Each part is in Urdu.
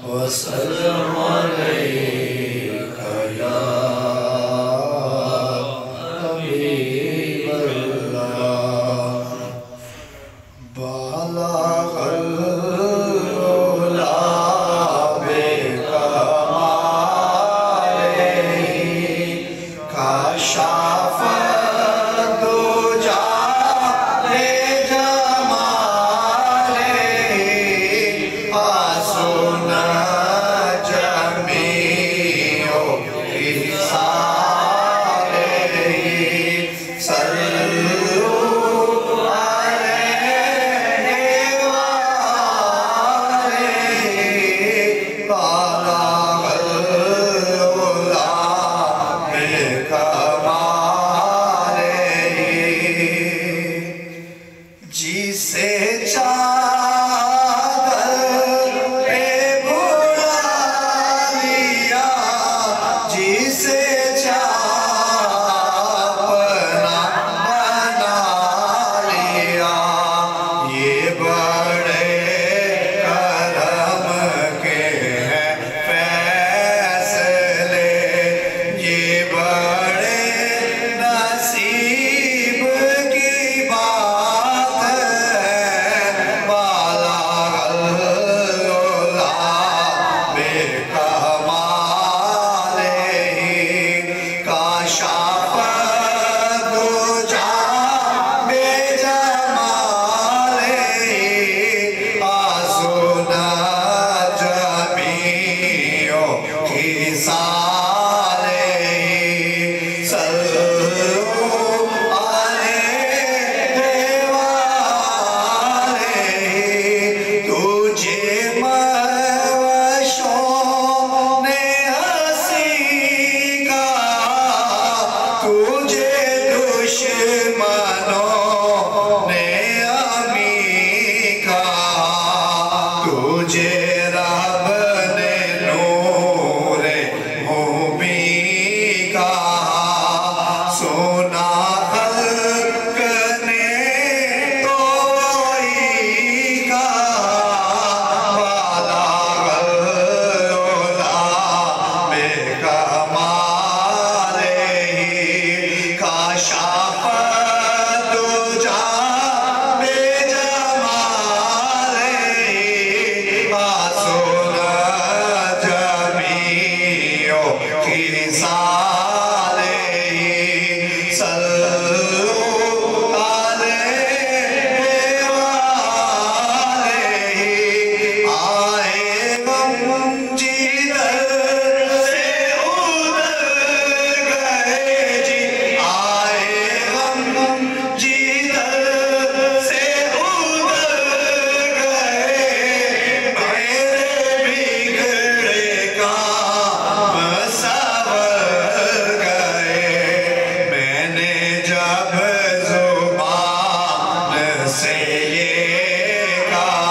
وسلم عليك يا حبيب الله بلغ العلا بكماله كشف الدجى لجماله حسن جميع خصاله صلوا عليه وآله بلغ العلا بكماله جسے چادر پہ بلا لیا جسے اپنا بنا لیا یہ بڑے کرم کے ہیں فیصلے یہ بڑے نصیب کی بات ہے بلغ العلا بکمالہ کشف الدجى بجمالہ حسن جمیع خصالہ صلوا علیہ وآلہ تجھے موشوں نے ہنسی کہا تجھے دشمنوں نے امی کہا تجھے رب نے نور مبین کہا سنا خلق نے تو وہی کہا بلغ العلا بکمالہ کشف الدجى بجمالہ حسن جمیع خصالہ صلوا علیہ وآلہ آئے غم جدھر سے ادھر گئے جی آئے غم جدھر سے ادھر گئے میرے بگڑے کام سنور گئے میں نے جب زبان سے یہ کہا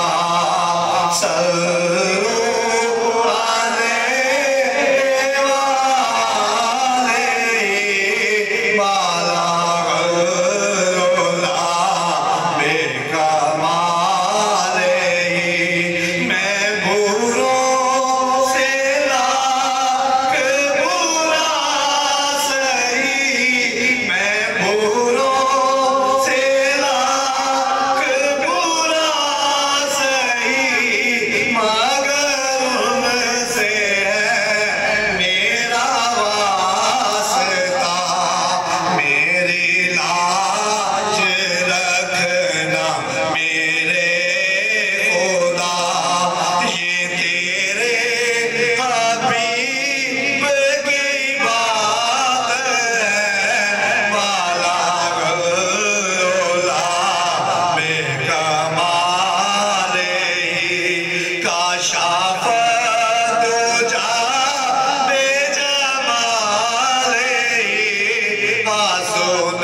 صلوا علیہ وآلہ بلغ العلا بکمالہ میں بروں سے لاکھ برا سہی میں بروں سے لاکھ برا سہی مگر ان سے ہے میرا واسطہ میری لاج رکھنا میرے خدا یہ تیرے حبیب کی بات ہے بلغ العلا بکمالہ کشف الدجى بجمالہ حسن